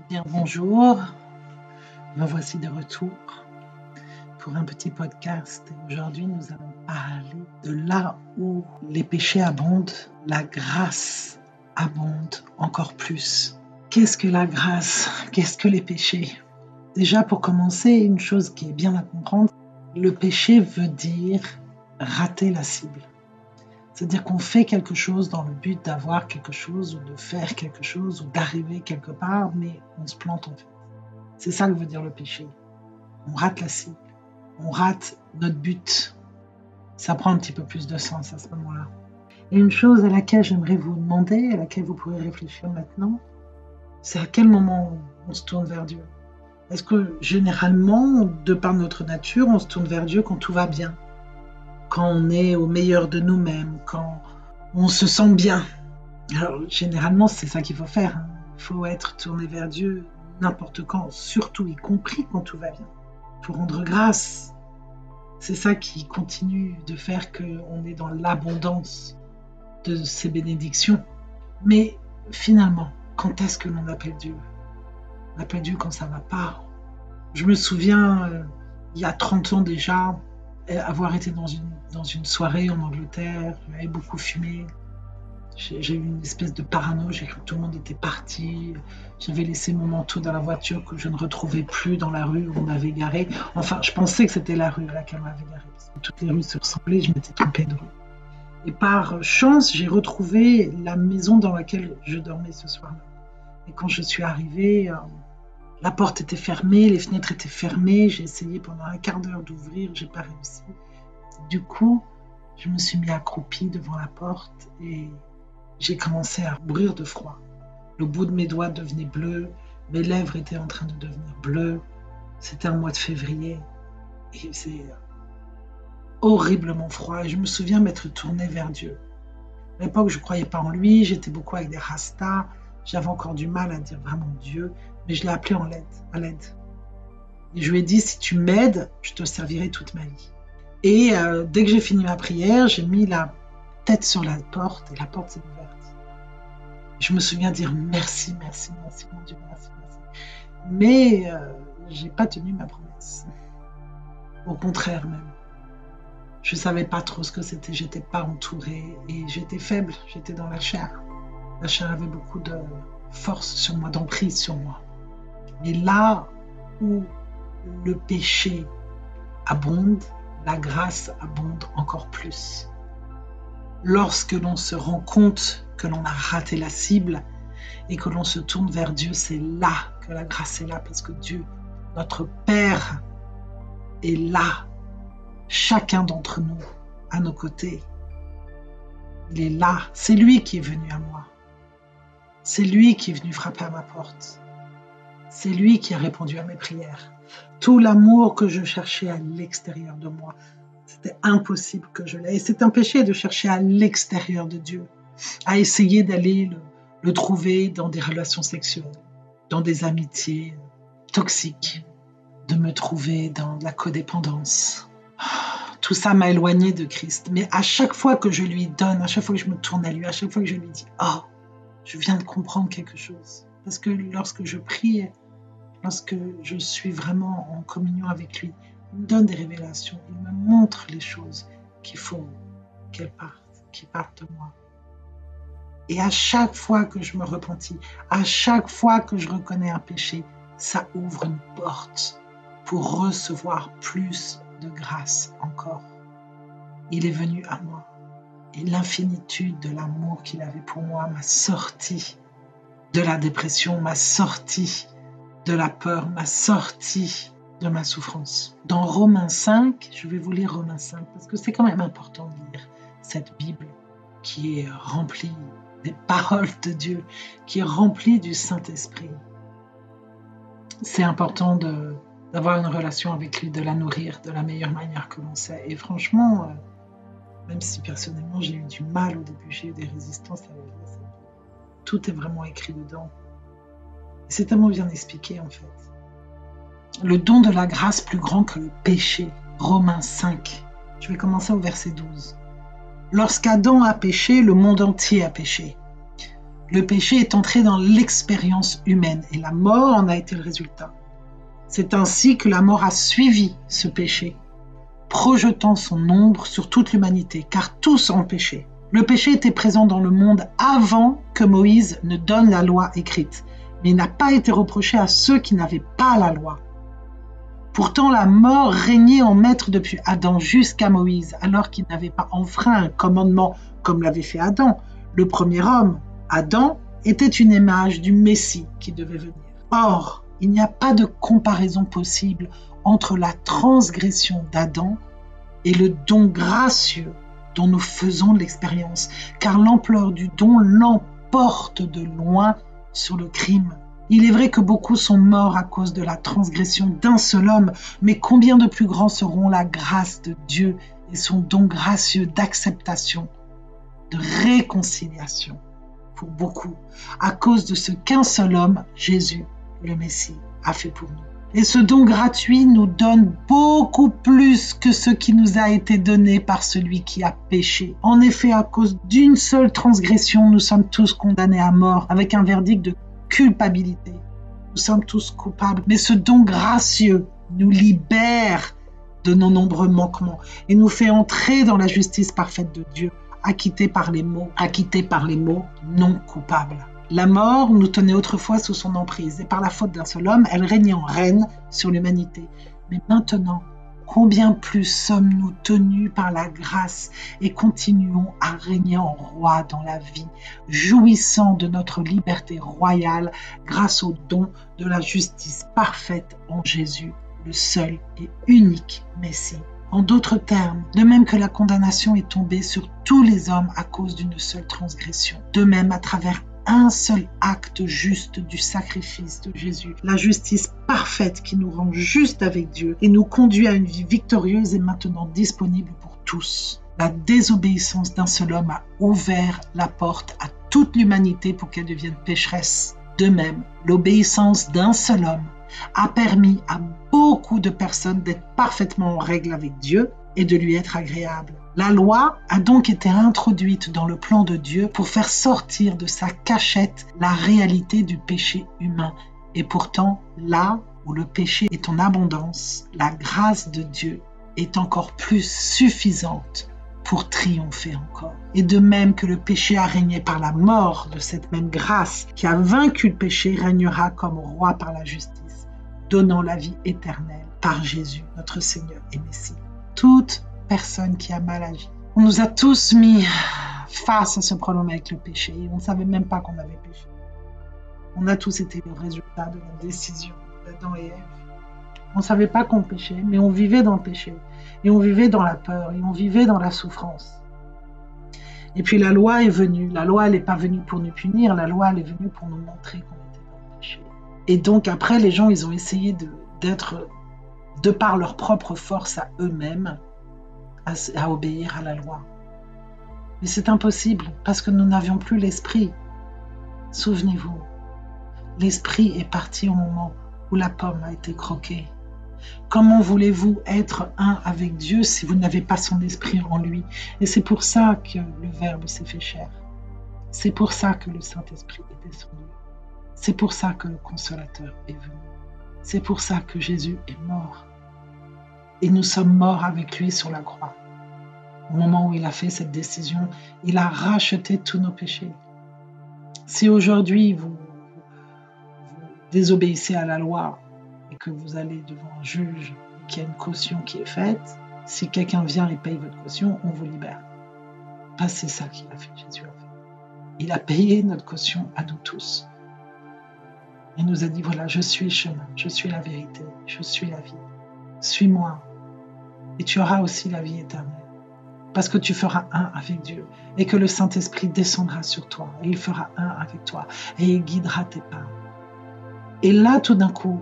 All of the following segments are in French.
Bien, bonjour, me voici de retour pour un petit podcast. Aujourd'hui, nous allons parler de là où les péchés abondent, la grâce abonde encore plus. Qu'est-ce que la grâce? Qu'est-ce que les péchés? Déjà, pour commencer, une chose qui est bien à comprendre, le péché veut dire rater la cible. C'est-à-dire qu'on fait quelque chose dans le but d'avoir quelque chose ou de faire quelque chose ou d'arriver quelque part, mais on se plante en fait. C'est ça que veut dire le péché. On rate la cible, on rate notre but. Ça prend un petit peu plus de sens à ce moment-là. Et une chose à laquelle j'aimerais vous demander, à laquelle vous pourrez réfléchir maintenant, c'est à quel moment on se tourne vers Dieu. Est-ce que généralement, de par notre nature, on se tourne vers Dieu quand tout va bien? Quand on est au meilleur de nous-mêmes, quand on se sent bien. Alors, généralement, c'est ça qu'il faut faire. Il faut être tourné vers Dieu n'importe quand, surtout y compris quand tout va bien. Il faut rendre grâce. C'est ça qui continue de faire qu'on est dans l'abondance de ces bénédictions. Mais finalement, quand est-ce que l'on appelle Dieu? On appelle Dieu quand ça ne va pas. Je me souviens, il y a 30 ans déjà, avoir été dans une soirée en Angleterre, j'avais beaucoup fumé, j'ai eu une espèce de parano, j'ai cru que tout le monde était parti, j'avais laissé mon manteau dans la voiture que je ne retrouvais plus dans la rue où on m'avait garé. Enfin, je pensais que c'était la rue à laquelle on m'avait garé, parce que toutes les rues se ressemblaient, je m'étais trompée de rue. Et par chance, j'ai retrouvé la maison dans laquelle je dormais ce soir-là. Et quand je suis arrivée, la porte était fermée, les fenêtres étaient fermées. J'ai essayé pendant un quart d'heure d'ouvrir, j'ai pas réussi. Du coup, je me suis mis accroupie devant la porte et j'ai commencé à mourir de froid. Le bout de mes doigts devenait bleu, mes lèvres étaient en train de devenir bleues. C'était un mois de février et c'est horriblement froid. Et je me souviens m'être tournée vers Dieu. À l'époque, je ne croyais pas en lui, j'étais beaucoup avec des rastas. J'avais encore du mal à dire vraiment Dieu, mais je l'ai appelé à l'aide. Et je lui ai dit, si tu m'aides, je te servirai toute ma vie. Et dès que j'ai fini ma prière, j'ai mis la tête sur la porte et la porte s'est ouverte. Je me souviens dire merci, merci, merci, mon Dieu, merci, merci. Mais je n'ai pas tenu ma promesse. Au contraire même. Je ne savais pas trop ce que c'était, je n'étais pas entourée et j'étais faible, j'étais dans la chair. La chair avait beaucoup de force sur moi, d'emprise sur moi. Mais là où le péché abonde, la grâce abonde encore plus. Lorsque l'on se rend compte que l'on a raté la cible et que l'on se tourne vers Dieu, c'est là que la grâce est là, parce que Dieu, notre Père, est là. Chacun d'entre nous, à nos côtés, il est là. C'est lui qui est venu à moi. C'est lui qui est venu frapper à ma porte. C'est lui qui a répondu à mes prières. Tout l'amour que je cherchais à l'extérieur de moi, c'était impossible que je l'aie. Et c'est un péché de chercher à l'extérieur de Dieu, à essayer d'aller le trouver dans des relations sexuelles, dans des amitiés toxiques, de me trouver dans la codépendance. Tout ça m'a éloignée de Christ. Mais à chaque fois que je lui donne, à chaque fois que je me tourne à lui, à chaque fois que je lui dis « Oh, je viens de comprendre quelque chose. » Parce que lorsque je prie, lorsque je suis vraiment en communion avec lui, il me donne des révélations, il me montre les choses qu'il faut qu'elles partent, qui partent de moi. Et à chaque fois que je me repentis, à chaque fois que je reconnais un péché, ça ouvre une porte pour recevoir plus de grâce encore. Il est venu à moi. Et l'infinitude de l'amour qu'il avait pour moi m'a sorti de la dépression, m'a sorti de la peur, m'a sorti de ma souffrance. Dans Romains 5, je vais vous lire Romains 5, parce que c'est quand même important de lire cette Bible qui est remplie des paroles de Dieu, qui est remplie du Saint-Esprit. C'est important d'avoir une relation avec lui, de la nourrir de la meilleure manière que l'on sait. Et franchement, même si personnellement j'ai eu du mal au début, j'ai eu des résistances à lire ça. Tout est vraiment écrit dedans. Et c'est tellement bien expliqué en fait. Le don de la grâce plus grand que le péché. Romains 5. Je vais commencer au verset 12. Lorsqu'Adam a péché, le monde entier a péché. Le péché est entré dans l'expérience humaine et la mort en a été le résultat. C'est ainsi que la mort a suivi ce péché, projetant son ombre sur toute l'humanité, car tous ont péché. Le péché était présent dans le monde avant que Moïse ne donne la loi écrite, mais il n'a pas été reproché à ceux qui n'avaient pas la loi. Pourtant, la mort régnait en maître depuis Adam jusqu'à Moïse, alors qu'il n'avait pas enfreint un commandement comme l'avait fait Adam. Le premier homme, Adam, était une image du Messie qui devait venir. Or, il n'y a pas de comparaison possible entre la transgression d'Adam et le don gracieux dont nous faisons l'expérience, car l'ampleur du don l'emporte de loin sur le crime. Il est vrai que beaucoup sont morts à cause de la transgression d'un seul homme, mais combien de plus grands seront la grâce de Dieu et son don gracieux d'acceptation, de réconciliation pour beaucoup, à cause de ce qu'un seul homme, Jésus, le Messie, a fait pour nous. Et ce don gratuit nous donne beaucoup plus que ce qui nous a été donné par celui qui a péché. En effet, à cause d'une seule transgression, nous sommes tous condamnés à mort avec un verdict de culpabilité. Nous sommes tous coupables, mais ce don gracieux nous libère de nos nombreux manquements et nous fait entrer dans la justice parfaite de Dieu, acquittés par les mots non coupables. La mort nous tenait autrefois sous son emprise et par la faute d'un seul homme, elle régnait en reine sur l'humanité. Mais maintenant, combien plus sommes-nous tenus par la grâce et continuons à régner en roi dans la vie, jouissant de notre liberté royale grâce au don de la justice parfaite en Jésus, le seul et unique Messie. En d'autres termes, de même que la condamnation est tombée sur tous les hommes à cause d'une seule transgression, de même à travers un seul acte juste du sacrifice de Jésus, la justice parfaite qui nous rend justes avec Dieu et nous conduit à une vie victorieuse et maintenant disponible pour tous. La désobéissance d'un seul homme a ouvert la porte à toute l'humanité pour qu'elle devienne pécheresse. De même, l'obéissance d'un seul homme a permis à beaucoup de personnes d'être parfaitement en règle avec Dieu et de lui être agréable. La loi a donc été introduite dans le plan de Dieu pour faire sortir de sa cachette la réalité du péché humain. Et pourtant, là où le péché est en abondance, la grâce de Dieu est encore plus suffisante pour triompher encore. Et de même que le péché a régné par la mort, de cette même grâce qui a vaincu le péché régnera comme roi par la justice, donnant la vie éternelle par Jésus, notre Seigneur et Messie. Toute personne qui a mal agi. On nous a tous mis face à ce problème avec le péché et on ne savait même pas qu'on avait péché. On a tous été le résultat de la décision d'Adam et Ève. On ne savait pas qu'on péchait, mais on vivait dans le péché. Et on vivait dans la peur, et on vivait dans la souffrance. Et puis la loi est venue. La loi, elle n'est pas venue pour nous punir, la loi, elle est venue pour nous montrer qu'on était dans le péché. Et donc après, les gens, ils ont essayé d'être, de par leur propre force à eux-mêmes, à obéir à la loi. Mais c'est impossible, parce que nous n'avions plus l'esprit. Souvenez-vous, l'esprit est parti au moment où la pomme a été croquée. Comment voulez-vous être un avec Dieu si vous n'avez pas son esprit en lui? Et c'est pour ça que le Verbe s'est fait chair. C'est pour ça que le Saint-Esprit est descendu. C'est pour ça que le Consolateur est venu. C'est pour ça que Jésus est mort. Et nous sommes morts avec lui sur la croix. Au moment où il a fait cette décision, il a racheté tous nos péchés. Si aujourd'hui vous désobéissez à la loi et que vous allez devant un juge et qu'il y a une caution qui est faite, si quelqu'un vient et paye votre caution, on vous libère. Ben, c'est ça qu'il a fait, Jésus a fait. Il a payé notre caution à nous tous. Il nous a dit, voilà, je suis le chemin, je suis la vérité, je suis la vie. Suis-moi et tu auras aussi la vie éternelle. Parce que tu feras un avec Dieu et que le Saint-Esprit descendra sur toi et il fera un avec toi et il guidera tes pas. Et là, tout d'un coup,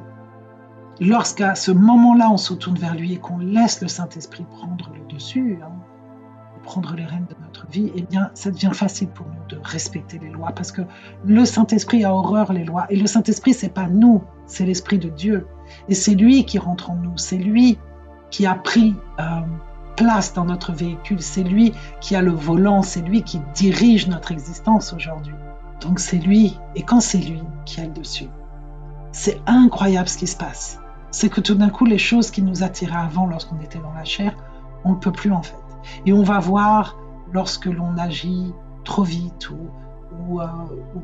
lorsqu'à ce moment-là, on se tourne vers lui et qu'on laisse le Saint-Esprit prendre le dessus, prendre les rênes de notre vie, eh bien, ça devient facile pour nous de respecter les lois parce que le Saint-Esprit a horreur les lois. Et le Saint-Esprit, c'est pas nous, c'est l'Esprit de Dieu. Et c'est lui qui rentre en nous, c'est lui qui a pris place dans notre véhicule, c'est lui qui a le volant, c'est lui qui dirige notre existence aujourd'hui. Donc c'est lui, et quand c'est lui qui a le dessus, c'est incroyable ce qui se passe. C'est que tout d'un coup, les choses qui nous attiraient avant lorsqu'on était dans la chair, on ne peut plus en fait. Et on va voir lorsque l'on agit trop vite ou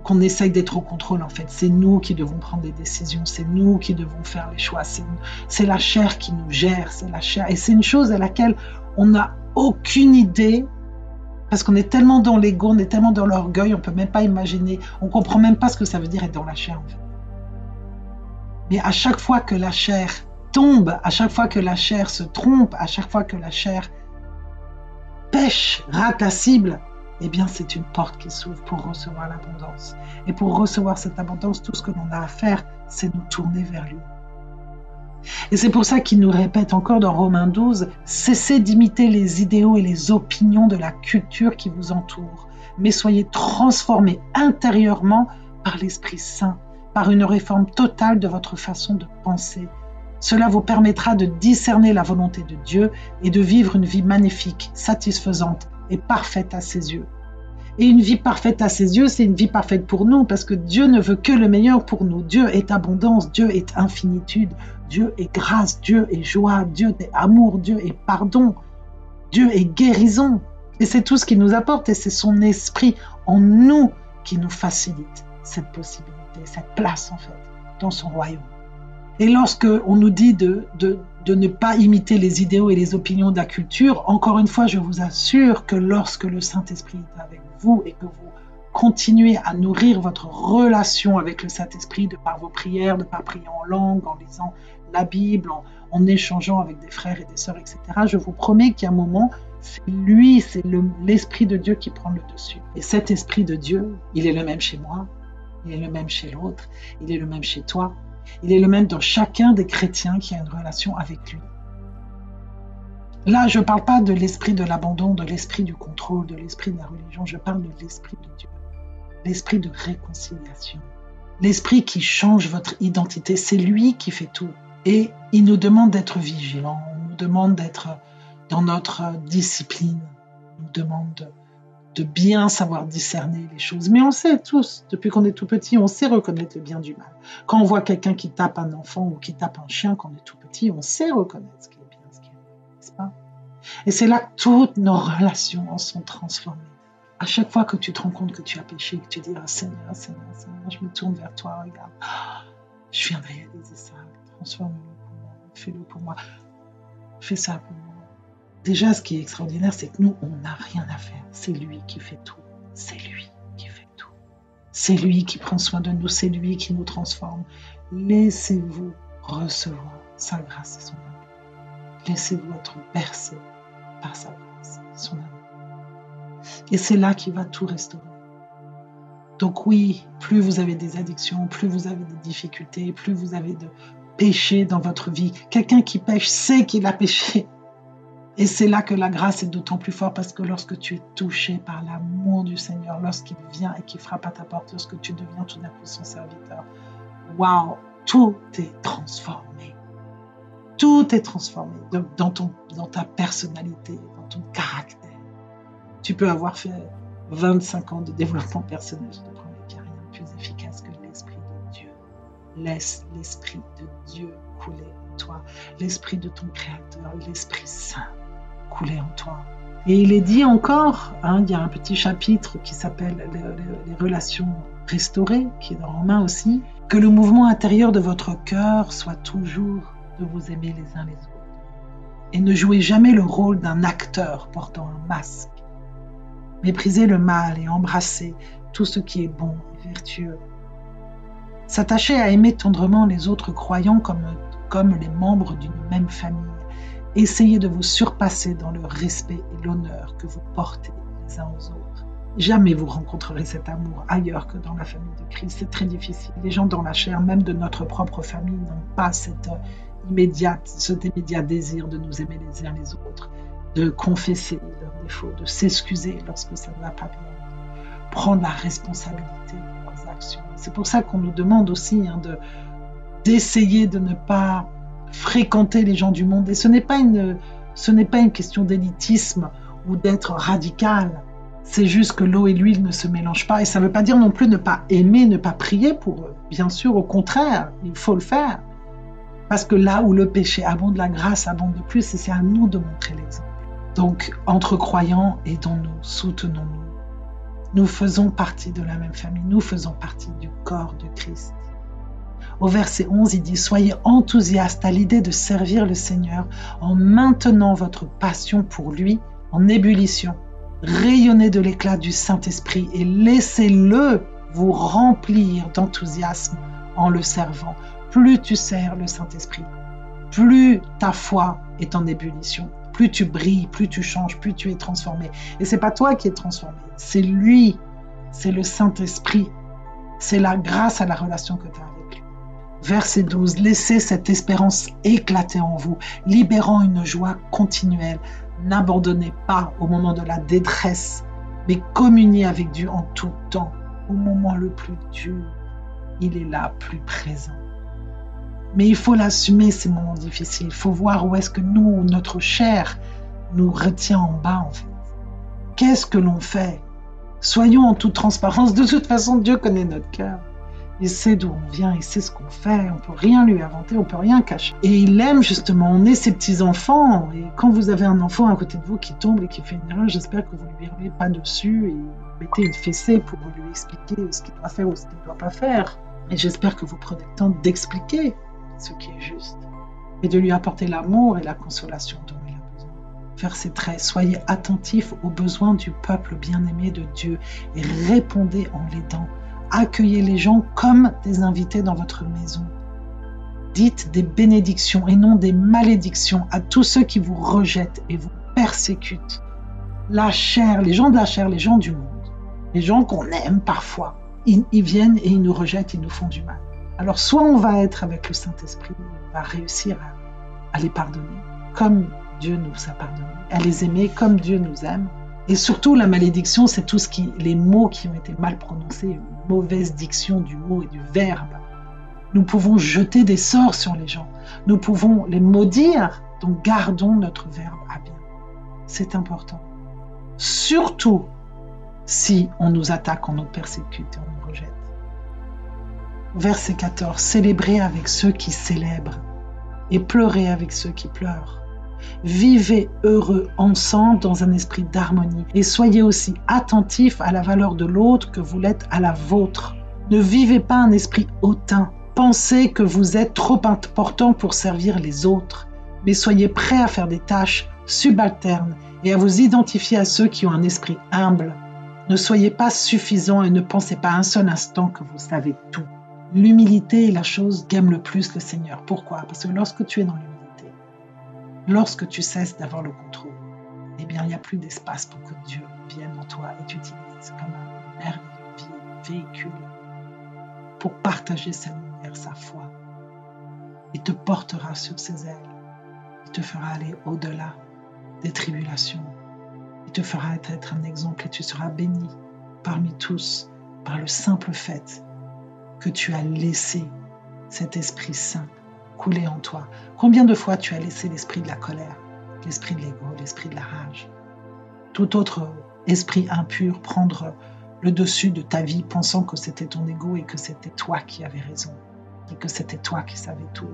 qu'on essaye d'être au contrôle, en fait. C'est nous qui devons prendre des décisions, c'est nous qui devons faire les choix. C'est la chair qui nous gère, c'est la chair. Et c'est une chose à laquelle on n'a aucune idée, parce qu'on est tellement dans l'ego, on est tellement dans l'orgueil, on ne peut même pas imaginer, on ne comprend même pas ce que ça veut dire être dans la chair, en fait. Mais à chaque fois que la chair tombe, à chaque fois que la chair se trompe, à chaque fois que la chair pêche, rate la cible, eh bien c'est une porte qui s'ouvre pour recevoir l'abondance. Et pour recevoir cette abondance, tout ce que l'on a à faire, c'est nous tourner vers lui. Et c'est pour ça qu'il nous répète encore dans Romains 12, « Cessez d'imiter les idéaux et les opinions de la culture qui vous entoure, mais soyez transformés intérieurement par l'Esprit Saint, par une réforme totale de votre façon de penser. Cela vous permettra de discerner la volonté de Dieu et de vivre une vie magnifique, satisfaisante et parfaite à ses yeux. » Et une vie parfaite à ses yeux, c'est une vie parfaite pour nous, parce que Dieu ne veut que le meilleur pour nous. Dieu est abondance, Dieu est infinitude, Dieu est grâce, Dieu est joie, Dieu est amour, Dieu est pardon, Dieu est guérison. Et c'est tout ce qu'il nous apporte, et c'est son esprit en nous qui nous facilite cette possibilité, cette place en fait, dans son royaume. Et lorsque on nous dit de ne pas imiter les idéaux et les opinions de la culture, encore une fois, je vous assure que lorsque le Saint-Esprit est avec vous et que vous continuez à nourrir votre relation avec le Saint-Esprit de par vos prières, de par prier en langue, en lisant la Bible, en échangeant avec des frères et des sœurs, etc., je vous promets qu'il y a un moment, c'est lui, c'est l'Esprit de Dieu qui prend le dessus. Et cet Esprit de Dieu, il est le même chez moi, il est le même chez l'autre, il est le même chez toi. Il est le même dans chacun des chrétiens qui a une relation avec lui. Là, je ne parle pas de l'esprit de l'abandon, de l'esprit du contrôle, de l'esprit de la religion, je parle de l'esprit de Dieu, l'esprit de réconciliation, l'esprit qui change votre identité, c'est lui qui fait tout. Et il nous demande d'être vigilants, il nous demande d'être dans notre discipline, il nous demande de bien savoir discerner les choses. Mais on sait tous, depuis qu'on est tout petit, on sait reconnaître le bien du mal. Quand on voit quelqu'un qui tape un enfant ou qui tape un chien quand on est tout petit, on sait reconnaître ce qui est bien, ce qui est mal, n'est-ce pas? Et c'est là que toutes nos relations en sont transformées. À chaque fois que tu te rends compte que tu as péché, que tu dis « Seigneur, Seigneur, Seigneur, je me tourne vers toi, regarde, je viens de réaliser ça, transforme-le pour moi, fais-le pour moi, fais ça pour moi. » Déjà, ce qui est extraordinaire, c'est que nous, on n'a rien à faire. C'est lui qui fait tout. C'est lui qui fait tout. C'est lui qui prend soin de nous. C'est lui qui nous transforme. Laissez-vous recevoir sa grâce et son amour. Laissez-vous être bercé par sa grâce et son amour. Et c'est là qu'il va tout restaurer. Donc oui, plus vous avez des addictions, plus vous avez des difficultés, plus vous avez de péché dans votre vie. Quelqu'un qui pêche sait qu'il a péché. Et c'est là que la grâce est d'autant plus forte, parce que lorsque tu es touché par l'amour du Seigneur, lorsqu'il vient et qu'il frappe à ta porte, lorsque tu deviens tout d'un coup son serviteur, waouh, tout est transformé. Tout est transformé dans ta personnalité, dans ton caractère. Tu peux avoir fait 25 ans de développement personnel, je te promets qu'il n'y a rien de plus efficace que l'Esprit de Dieu. Laisse l'Esprit de Dieu couler en toi, l'Esprit de ton Créateur, l'Esprit Saint couler en toi. Et il est dit encore, il y a un petit chapitre qui s'appelle les relations restaurées, qui est dans Romains aussi, que le mouvement intérieur de votre cœur soit toujours de vous aimer les uns les autres. Et ne jouez jamais le rôle d'un acteur portant un masque. Méprisez le mal et embrassez tout ce qui est bon et vertueux. S'attachez à aimer tendrement les autres croyants comme les membres d'une même famille. Essayez de vous surpasser dans le respect et l'honneur que vous portez les uns aux autres. Jamais vous rencontrerez cet amour ailleurs que dans la famille de Christ. C'est très difficile. Les gens dans la chair, même de notre propre famille, n'ont pas cet immédiat désir de nous aimer les uns les autres, de confesser leurs défauts, de s'excuser lorsque ça ne va pas bien, prendre la responsabilité de leurs actions. C'est pour ça qu'on nous demande aussi d'essayer de ne pas fréquenter les gens du monde. Et ce n'est pas une question d'élitisme ou d'être radical. C'est juste que l'eau et l'huile ne se mélangent pas. Et ça ne veut pas dire non plus ne pas aimer, ne pas prier pour eux. Bien sûr, au contraire, il faut le faire. Parce que là où le péché abonde, la grâce abonde de plus. Et c'est à nous de montrer l'exemple. Donc, entre croyants, aidons-nous, soutenons-nous. Nous faisons partie de la même famille. Nous faisons partie du corps de Christ. Au verset 11, il dit « Soyez enthousiastes à l'idée de servir le Seigneur en maintenant votre passion pour lui en ébullition. Rayonnez de l'éclat du Saint-Esprit et laissez-le vous remplir d'enthousiasme en le servant. » Plus tu sers le Saint-Esprit, plus ta foi est en ébullition, plus tu brilles, plus tu changes, plus tu es transformé. Et c'est pas toi qui es transformé, c'est lui, c'est le Saint-Esprit, c'est la grâce à la relation que tu as avec lui. Verset 12, laissez cette espérance éclater en vous, libérant une joie continuelle. N'abandonnez pas au moment de la détresse, mais communiez avec Dieu en tout temps. Au moment le plus dur, il est là, plus présent. Mais il faut l'assumer, ces moments difficiles. Il faut voir où est-ce que nous, notre chair, nous retient en bas, en fait. Qu'est-ce que l'on fait? Soyons en toute transparence. De toute façon, Dieu connaît notre cœur. Il sait d'où on vient, il sait ce qu'on fait. On ne peut rien lui inventer, on ne peut rien cacher. Et il aime justement, on est ses petits-enfants. Et quand vous avez un enfant à côté de vous qui tombe et qui fait une erreur, j'espère que vous ne lui hurlez pas dessus et mettez une fessée pour lui expliquer ce qu'il doit faire ou ce qu'il ne doit pas faire. Et j'espère que vous prenez le temps d'expliquer ce qui est juste et de lui apporter l'amour et la consolation dont il a besoin. Verset 13, soyez attentifs aux besoins du peuple bien-aimé de Dieu et répondez en l'aidant. Accueillez les gens comme des invités dans votre maison. Dites des bénédictions et non des malédictions à tous ceux qui vous rejettent et vous persécutent. La chair, les gens de la chair, les gens du monde, les gens qu'on aime parfois, ils viennent et ils nous rejettent, ils nous font du mal. Alors soit on va être avec le Saint-Esprit, on va réussir à les pardonner comme Dieu nous a pardonné, à les aimer comme Dieu nous aime. Et surtout, la malédiction, c'est les mots qui ont été mal prononcés, une mauvaise diction du mot et du verbe. Nous pouvons jeter des sorts sur les gens. Nous pouvons les maudire. Donc, gardons notre verbe à bien. C'est important. Surtout si on nous attaque, on nous persécute et on nous rejette. Verset 14. Célébrez avec ceux qui célèbrent et pleurez avec ceux qui pleurent. Vivez heureux ensemble dans un esprit d'harmonie et soyez aussi attentifs à la valeur de l'autre que vous l'êtes à la vôtre. Ne vivez pas un esprit hautain. Pensez que vous êtes trop important pour servir les autres, mais soyez prêts à faire des tâches subalternes et à vous identifier à ceux qui ont un esprit humble. Ne soyez pas suffisants et ne pensez pas un seul instant que vous savez tout. L'humilité est la chose qu'aime le plus le Seigneur. Pourquoi? Parce que lorsque tu es dans l'humilité, lorsque tu cesses d'avoir le contrôle, eh bien, il n'y a plus d'espace pour que Dieu vienne en toi et t'utilise comme un merveilleux véhicule pour partager sa lumière, sa foi. Il te portera sur ses ailes. Il te fera aller au-delà des tribulations. Il te fera être un exemple et tu seras béni parmi tous par le simple fait que tu as laissé cet Esprit Saint couler en toi. Combien de fois tu as laissé l'esprit de la colère, l'esprit de l'ego, l'esprit de la rage, tout autre esprit impur prendre le dessus de ta vie pensant que c'était ton ego et que c'était toi qui avais raison et que c'était toi qui savais tout.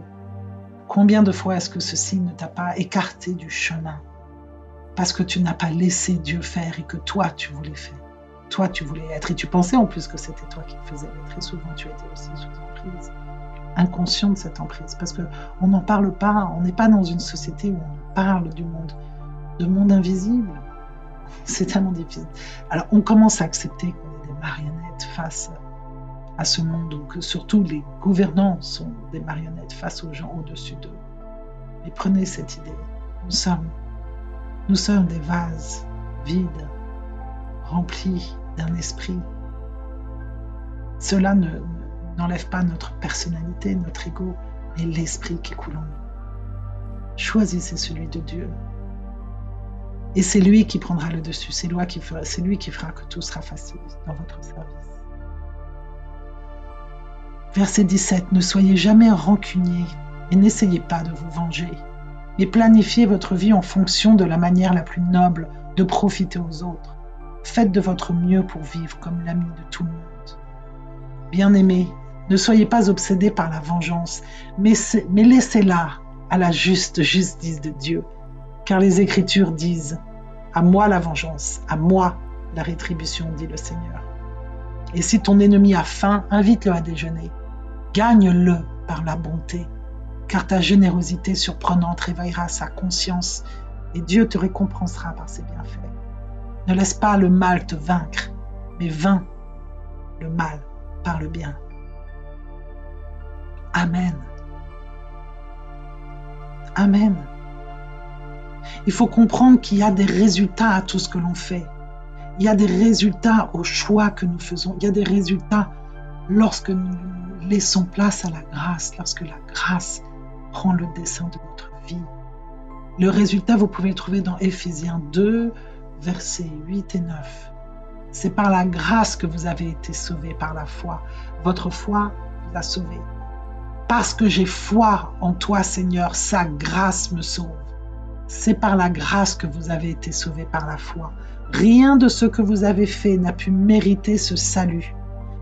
Combien de fois est-ce que ceci ne t'a pas écarté du chemin parce que tu n'as pas laissé Dieu faire et que toi tu voulais faire, toi tu voulais être et tu pensais en plus que c'était toi qui le faisais, mais très souvent tu étais aussi sous emprise, inconscient de cette emprise, parce qu'on n'en parle pas, on n'est pas dans une société où on parle du monde invisible. C'est tellement difficile. Alors on commence à accepter qu'on est des marionnettes face à ce monde, ou que surtout les gouvernants sont des marionnettes face aux gens au-dessus d'eux. Mais prenez cette idée, nous sommes des vases vides, remplis d'un esprit. Cela n'enlève pas notre personnalité, notre ego, mais l'esprit qui coule en nous. Choisissez celui de Dieu. Et c'est lui qui prendra le dessus, c'est lui qui fera que tout sera facile dans votre service. Verset 17, ne soyez jamais rancuniers et n'essayez pas de vous venger, mais planifiez votre vie en fonction de la manière la plus noble de profiter aux autres. Faites de votre mieux pour vivre comme l'ami de tout le monde. Bien-aimés, ne soyez pas obsédés par la vengeance, mais laissez-la à la juste justice de Dieu. Car les Écritures disent « À moi la vengeance, à moi la rétribution, dit le Seigneur. » Et si ton ennemi a faim, invite-le à déjeuner. Gagne-le par la bonté, car ta générosité surprenante réveillera sa conscience et Dieu te récompensera par ses bienfaits. Ne laisse pas le mal te vaincre, mais vainc le mal par le bien. Amen. Amen. Il faut comprendre qu'il y a des résultats à tout ce que l'on fait. Il y a des résultats aux choix que nous faisons. Il y a des résultats lorsque nous laissons place à la grâce, lorsque la grâce prend le dessein de notre vie. Le résultat, vous pouvez le trouver dans Éphésiens 2, versets 8 et 9. C'est par la grâce que vous avez été sauvés par la foi. Votre foi vous a sauvés. Parce que j'ai foi en toi, Seigneur, sa grâce me sauve. C'est par la grâce que vous avez été sauvés par la foi. Rien de ce que vous avez fait n'a pu mériter ce salut,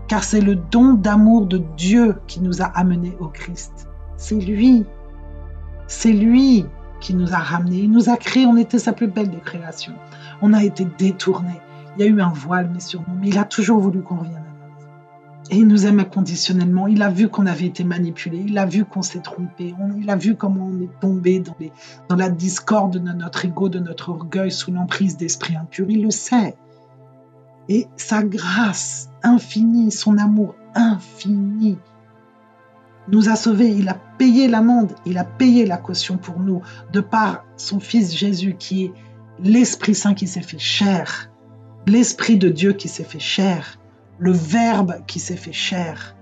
car c'est le don d'amour de Dieu qui nous a amenés au Christ. C'est lui qui nous a ramenés. Il nous a créés, on était sa plus belle des créations. On a été détournés. Il y a eu un voile mis sur nous, mais il a toujours voulu qu'on revienne à la maison. Et il nous aime inconditionnellement. Il a vu qu'on avait été manipulés. Il a vu qu'on s'est trompé. Il a vu comment on est tombé dans la discorde de notre ego, de notre orgueil, sous l'emprise d'esprits impurs. Il le sait. Et sa grâce infinie, son amour infini, nous a sauvés. Il a payé l'amende. Il a payé la caution pour nous, de par son Fils Jésus, qui est l'Esprit Saint qui s'est fait chair, l'Esprit de Dieu qui s'est fait chair, le Verbe qui s'est fait chair.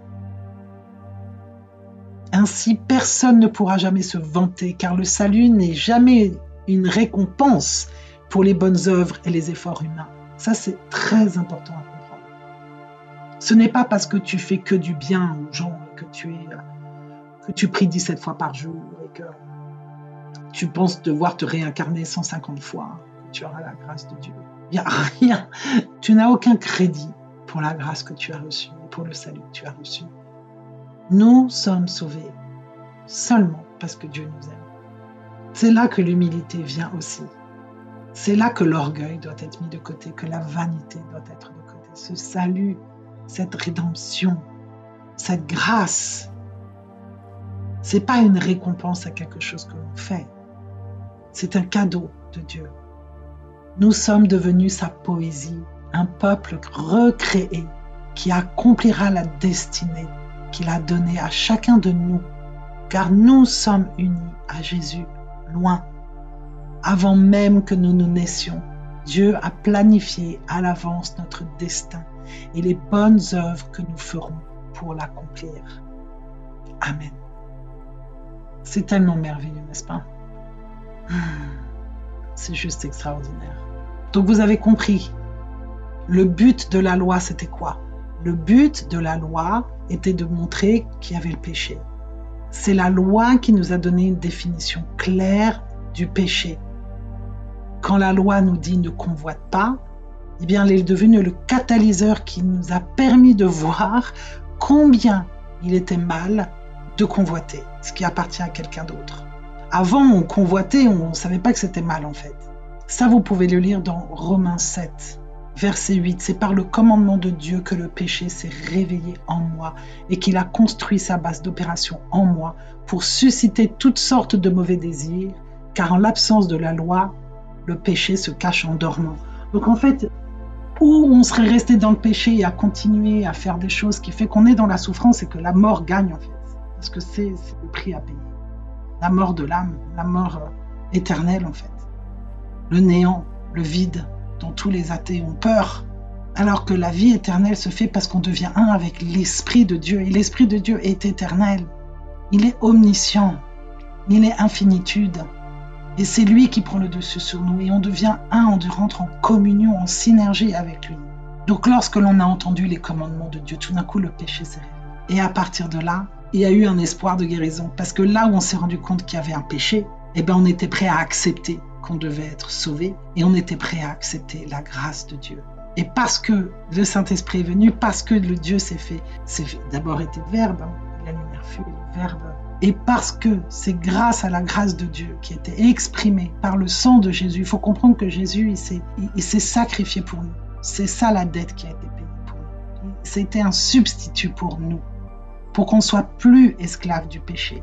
Ainsi, personne ne pourra jamais se vanter, car le salut n'est jamais une récompense pour les bonnes œuvres et les efforts humains. Ça, c'est très important à comprendre. Ce n'est pas parce que tu fais que du bien aux gens, que tu pries 17 fois par jour et que tu penses devoir te réincarner 150 fois, que tu auras la grâce de Dieu. Il n'y a rien. Tu n'as aucun crédit pour la grâce que tu as reçue et pour le salut que tu as reçu. Nous sommes sauvés seulement parce que Dieu nous aime. C'est là que l'humilité vient aussi. C'est là que l'orgueil doit être mis de côté, que la vanité doit être de côté. Ce salut, cette rédemption, cette grâce, ce n'est pas une récompense à quelque chose que l'on fait. C'est un cadeau de Dieu. Nous sommes devenus sa poésie, un peuple recréé qui accomplira la destinée qu'il a donnée à chacun de nous, car nous sommes unis à Jésus, loin. Avant même que nous nous naissions, Dieu a planifié à l'avance notre destin et les bonnes œuvres que nous ferons pour l'accomplir. Amen. C'est tellement merveilleux, n'est-ce pas? C'est juste extraordinaire. Donc vous avez compris, le but de la loi, c'était quoi? Le but de la loi était de montrer qu'il y avait le péché. C'est la loi qui nous a donné une définition claire du péché. Quand la loi nous dit « ne convoite pas », eh bien, elle est devenue le catalyseur qui nous a permis de voir combien il était mal de convoiter, ce qui appartient à quelqu'un d'autre. Avant, on convoitait, on ne savait pas que c'était mal en fait. Ça, vous pouvez le lire dans Romains 7, verset 8. C'est par le commandement de Dieu que le péché s'est réveillé en moi et qu'il a construit sa base d'opération en moi pour susciter toutes sortes de mauvais désirs, car en l'absence de la loi, le péché se cache en dormant. Donc en fait, où on serait resté dans le péché et à continuer à faire des choses qui fait qu'on est dans la souffrance et que la mort gagne en fait. Parce que c'est le prix à payer. La mort de l'âme, la mort éternelle en fait. Le néant, le vide dont tous les athées ont peur. Alors que la vie éternelle se fait parce qu'on devient un avec l'Esprit de Dieu. Et l'Esprit de Dieu est éternel. Il est omniscient. Il est infinitude. Et c'est lui qui prend le dessus sur nous. Et on devient un, on rentre en communion, en synergie avec lui. Donc lorsque l'on a entendu les commandements de Dieu, tout d'un coup le péché s'est réveillé. Et à partir de là, il y a eu un espoir de guérison. Parce que là où on s'est rendu compte qu'il y avait un péché, eh ben on était prêt à accepter qu'on devait être sauvé. Et on était prêt à accepter la grâce de Dieu. Et parce que le Saint-Esprit est venu, parce que le Dieu s'est fait d'abord était le Verbe, hein, la lumière fut le Verbe, et parce que c'est grâce à la grâce de Dieu qui a été exprimée par le sang de Jésus. Il faut comprendre que Jésus, il s'est sacrifié pour nous. C'est ça la dette qui a été payée pour nous. C'était un substitut pour nous, pour qu'on soit plus esclave du péché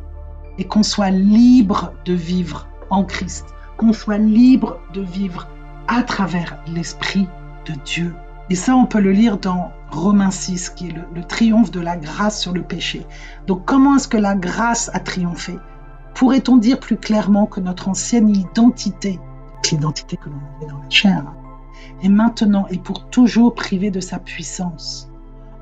et qu'on soit libre de vivre en Christ, qu'on soit libre de vivre à travers l'Esprit de Dieu. Et ça, on peut le lire dans Romains 6, qui est le triomphe de la grâce sur le péché. Donc, comment est-ce que la grâce a triomphé? Pourrait-on dire plus clairement que notre ancienne identité, l'identité que l'on avait dans la chair, est maintenant et pour toujours privée de sa puissance?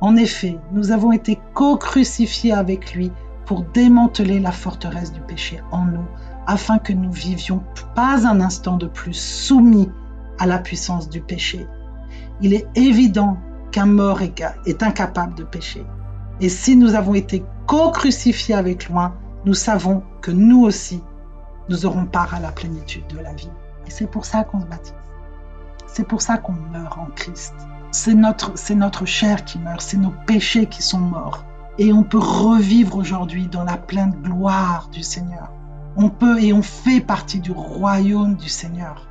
En effet, nous avons été co-crucifiés avec lui pour démanteler la forteresse du péché en nous, afin que nous vivions pas un instant de plus soumis à la puissance du péché. Il est évident qu'un mort est incapable de pécher. Et si nous avons été co-crucifiés avec lui, nous savons que nous aussi, nous aurons part à la plénitude de la vie. Et c'est pour ça qu'on se baptise. C'est pour ça qu'on meurt en Christ. C'est notre chair qui meurt, c'est nos péchés qui sont morts. Et on peut revivre aujourd'hui dans la pleine gloire du Seigneur. On peut et on fait partie du royaume du Seigneur.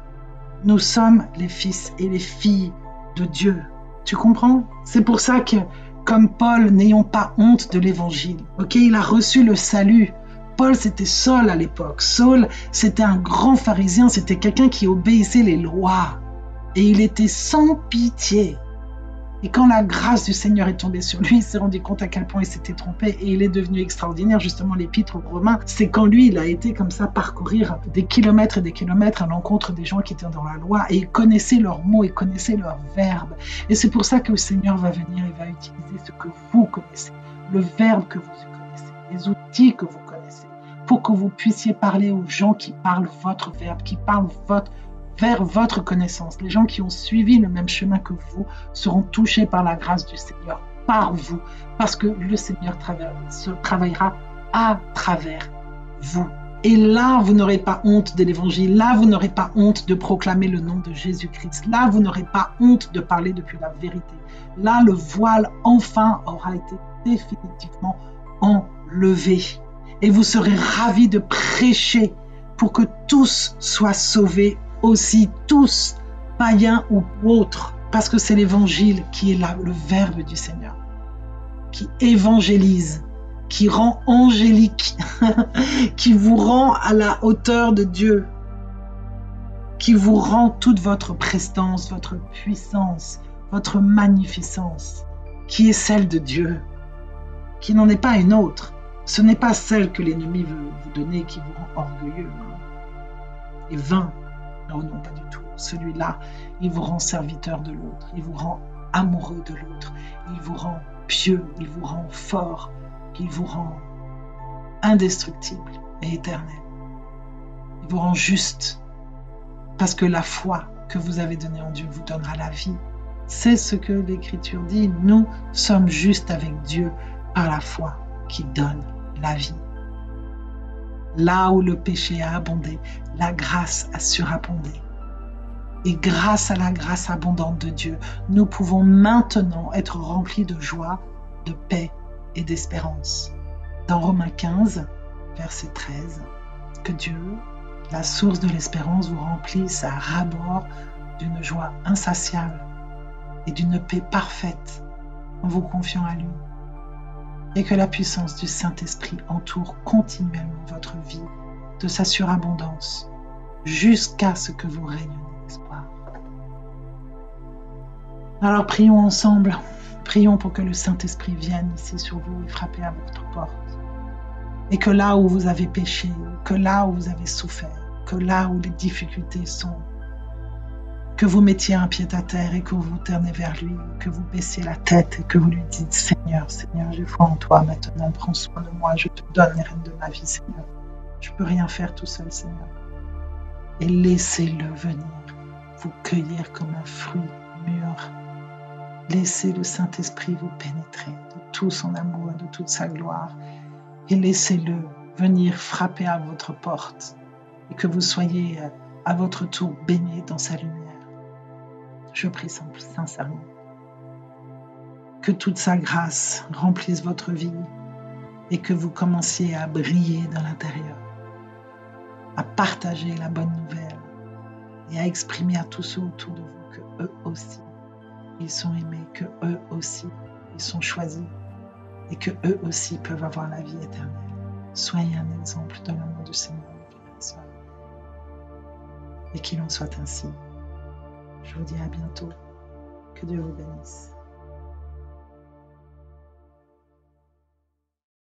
Nous sommes les fils et les filles de Dieu. Tu comprends? C'est pour ça que, comme Paul, n'ayons pas honte de l'évangile. Ok, il a reçu le salut. Paul, c'était Saul à l'époque. Saul, c'était un grand pharisien, c'était quelqu'un qui obéissait les lois. Et il était sans pitié. Et quand la grâce du Seigneur est tombée sur lui, il s'est rendu compte à quel point il s'était trompé et il est devenu extraordinaire. Justement, l'épître aux Romains, c'est quand lui, il a été comme ça parcourir des kilomètres et des kilomètres à l'encontre des gens qui étaient dans la loi et il connaissait leurs mots, il connaissait leurs verbes. Et c'est pour ça que le Seigneur va venir et va utiliser ce que vous connaissez, le verbe que vous connaissez, les outils que vous connaissez, pour que vous puissiez parler aux gens qui parlent votre verbe, qui parlent vers votre connaissance. Les gens qui ont suivi le même chemin que vous seront touchés par la grâce du Seigneur, par vous, parce que le Seigneur travaillera à travers vous. Et là, vous n'aurez pas honte de l'évangile. Là, vous n'aurez pas honte de proclamer le nom de Jésus-Christ. Là, vous n'aurez pas honte de parler depuis la vérité. Là, le voile, enfin, aura été définitivement enlevé. Et vous serez ravis de prêcher pour que tous soient sauvés aussi, tous, païens ou autres, parce que c'est l'évangile qui est là, le verbe du Seigneur, qui évangélise, qui rend angélique, qui vous rend à la hauteur de Dieu, qui vous rend toute votre prestance, votre puissance, votre magnificence, qui est celle de Dieu, qui n'en est pas une autre. Ce n'est pas celle que l'ennemi veut vous donner qui vous rend orgueilleux et vain. Non, non, pas du tout. Celui-là, il vous rend serviteur de l'autre, il vous rend amoureux de l'autre, il vous rend pieux, il vous rend fort, il vous rend indestructible et éternel. Il vous rend juste, parce que la foi que vous avez donnée en Dieu vous donnera la vie. C'est ce que l'Écriture dit. Nous sommes justes avec Dieu par la foi qui donne la vie. Là où le péché a abondé, la grâce a surabondé. Et grâce à la grâce abondante de Dieu, nous pouvons maintenant être remplis de joie, de paix et d'espérance. Dans Romains 15, verset 13, que Dieu, la source de l'espérance, vous remplisse à ras-bord d'une joie insatiable et d'une paix parfaite en vous confiant à lui. Et que la puissance du Saint-Esprit entoure continuellement votre vie de sa surabondance jusqu'à ce que vous rayonnez d'espoir. Alors prions ensemble, prions pour que le Saint-Esprit vienne ici sur vous et frappe à votre porte. Et que là où vous avez péché, que là où vous avez souffert, que là où les difficultés sont, que vous mettiez un pied à terre et que vous vous tournez vers lui, que vous baissiez la tête et que vous lui dites « Seigneur, Seigneur, j'ai foi en toi, maintenant prends soin de moi, je te donne les rênes de ma vie, Seigneur. Je ne peux rien faire tout seul, Seigneur. » Et laissez-le venir vous cueillir comme un fruit mûr. Laissez le Saint-Esprit vous pénétrer de tout son amour et de toute sa gloire. Et laissez-le venir frapper à votre porte et que vous soyez à votre tour baignés dans sa lumière. Je prie sincèrement que toute sa grâce remplisse votre vie et que vous commenciez à briller dans l'intérieur, à partager la bonne nouvelle et à exprimer à tous ceux autour de vous que eux aussi, ils sont aimés, que eux aussi, ils sont choisis et que eux aussi peuvent avoir la vie éternelle. Soyez un exemple de l'amour du Seigneur, mes frères et sœurs. Et qu'il en soit ainsi. Je vous dis à bientôt. Que Dieu vous bénisse.